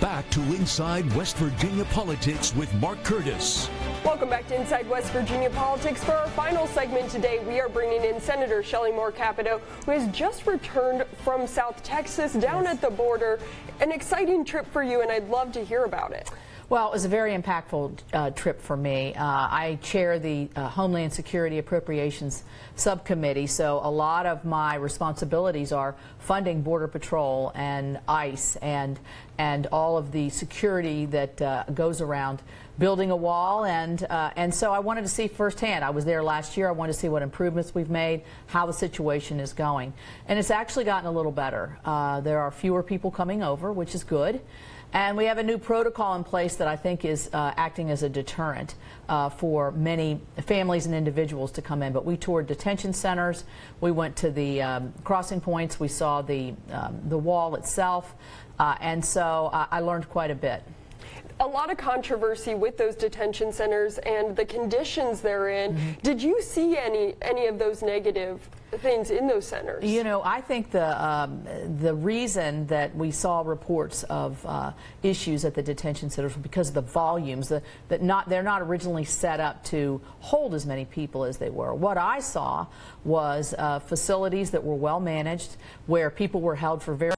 back to Inside West Virginia Politics with Mark Curtis. Welcome back to Inside West Virginia Politics. For our final segment today, we are bringing in Senator Shelley Capito, who has just returned from South Texas down at the border. An exciting trip for you, and I'd love to hear about it. Well, it was a very impactful trip for me. I chair the Homeland Security Appropriations Subcommittee, so a lot of my responsibilities are funding Border Patrol and ICE and all of the security that goes around building a wall, and so I wanted to see firsthand. I was there last year. I wanted to see what improvements we've made, how the situation is going, and it's actually gotten a little better. There are fewer people coming over, which is good. And we have a new protocol in place that I think is acting as a deterrent for many families and individuals to come in. But we toured detention centers. We went to the crossing points. We saw the wall itself. And so I learned quite a bit. A lot of controversy with those detention centers and the conditions they're in. Mm-hmm. Did you see any of those negative things in those centers? You know, I think the reason that we saw reports of issues at the detention centers was because of the volumes. They're not originally set up to hold as many people as they were. What I saw was facilities that were well managed, where people were held for very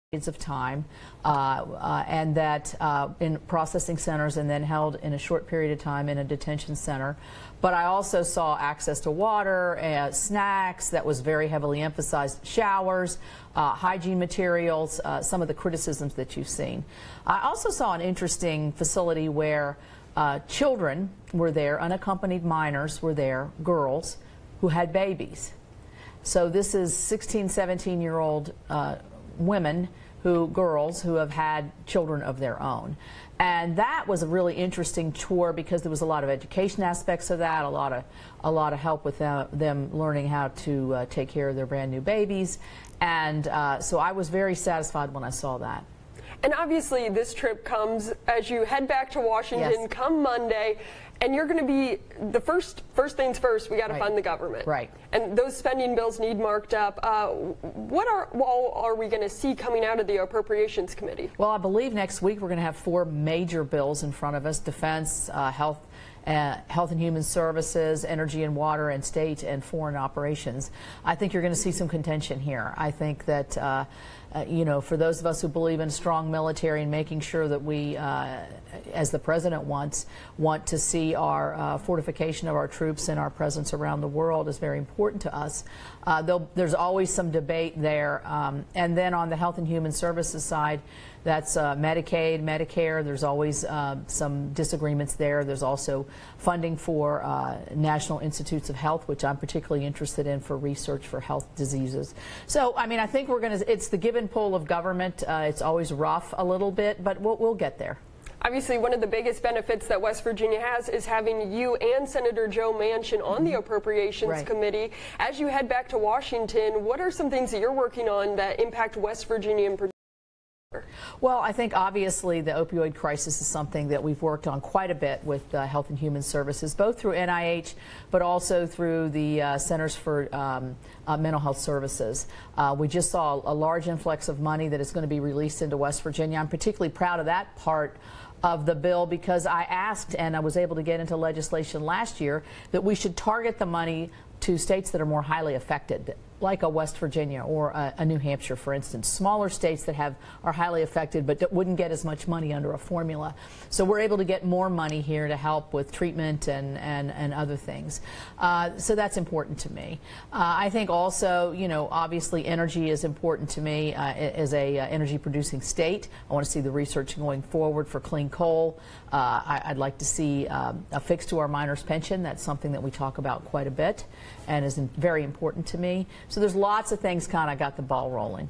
periods of time, and that in processing centers and then held in a short period of time in a detention center. But I also saw access to water, snacks that was very heavily emphasized, showers, hygiene materials, some of the criticisms that you've seen. I also saw an interesting facility where children were there, unaccompanied minors were there, girls who had babies. So this is 16, 17-year-old women, girls who have had children of their own. And that was a really interesting tour because there was a lot of education aspects of that, a lot of help with them learning how to take care of their brand new babies. And so I was very satisfied when I saw that. And obviously this trip comes as you head back to Washington come Monday. And you're going to be the first things first. We got to fund the government, right? And those spending bills need marked up. What are we going to see coming out of the Appropriations Committee? Well, I believe next week we're going to have 4 major bills in front of us: defense, health and human services, energy and water, and state and foreign operations. I think you're going to see some contention here. I think that you know, for those of us who believe in a strong military and making sure that we, as the president want to see our fortification of our troops and our presence around the world is very important to us. There's always some debate there. And then on the health and human services side, that's Medicaid, Medicare. There's always some disagreements there. There's also funding for National Institutes of Health, which I'm particularly interested in for research for health diseases. So, I mean, I think it's the give and pull of government. It's always rough a little bit, but we'll get there. Obviously, one of the biggest benefits that West Virginia has is having you and Senator Joe Manchin on the Appropriations Committee. As you head back to Washington, what are some things that you're working on that impact West Virginia in particular? Well, I think obviously the opioid crisis is something that we've worked on quite a bit with Health and Human Services, both through NIH, but also through the Centers for Mental Health Services. We just saw a large influx of money that is going to be released into West Virginia. I'm particularly proud of that part of the bill because I asked, and I was able to get into legislation last year, that we should target the money to states that are more highly affected, like a West Virginia or a New Hampshire, for instance, smaller states that are highly affected but that wouldn't get as much money under a formula. So we're able to get more money here to help with treatment and other things. So that's important to me. I think also, you know, obviously energy is important to me as a energy producing state. I want to see the research going forward for clean coal. I'd like to see a fix to our miners' pension. That's something that we talk about quite a bit and is very important to me. So there's lots of things kind of got the ball rolling.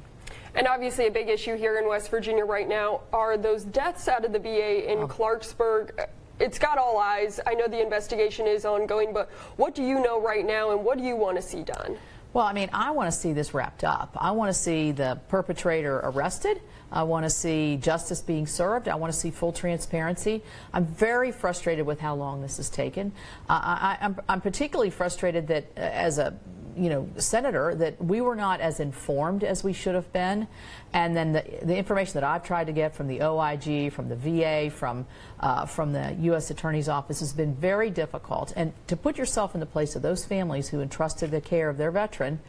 And obviously a big issue here in West Virginia right now are those deaths out of the VA in Clarksburg. It's got all eyes. I know the investigation is ongoing, but what do you know right now and what do you want to see done? Well, I mean, I want to see this wrapped up. I want to see the perpetrator arrested. I want to see justice being served. I want to see full transparency. I'm very frustrated with how long this has taken. I'm particularly frustrated that as a senator, that we were not as informed as we should have been. And then the information that I've tried to get from the OIG, from the VA, from the U.S. Attorney's Office has been very difficult. And to put yourself in the place of those families who entrusted the care of their veteran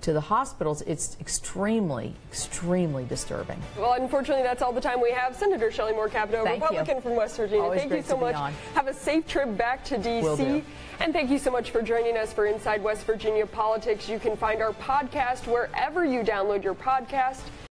to the hospitals, it's extremely, extremely disturbing. Well, unfortunately, that's all the time we have. Senator Shelley Moore Capito, Republican from West Virginia. Always thank you so much. Have a safe trip back to D.C. And thank you so much for joining us for Inside West Virginia Politics. You can find our podcast wherever you download your podcast.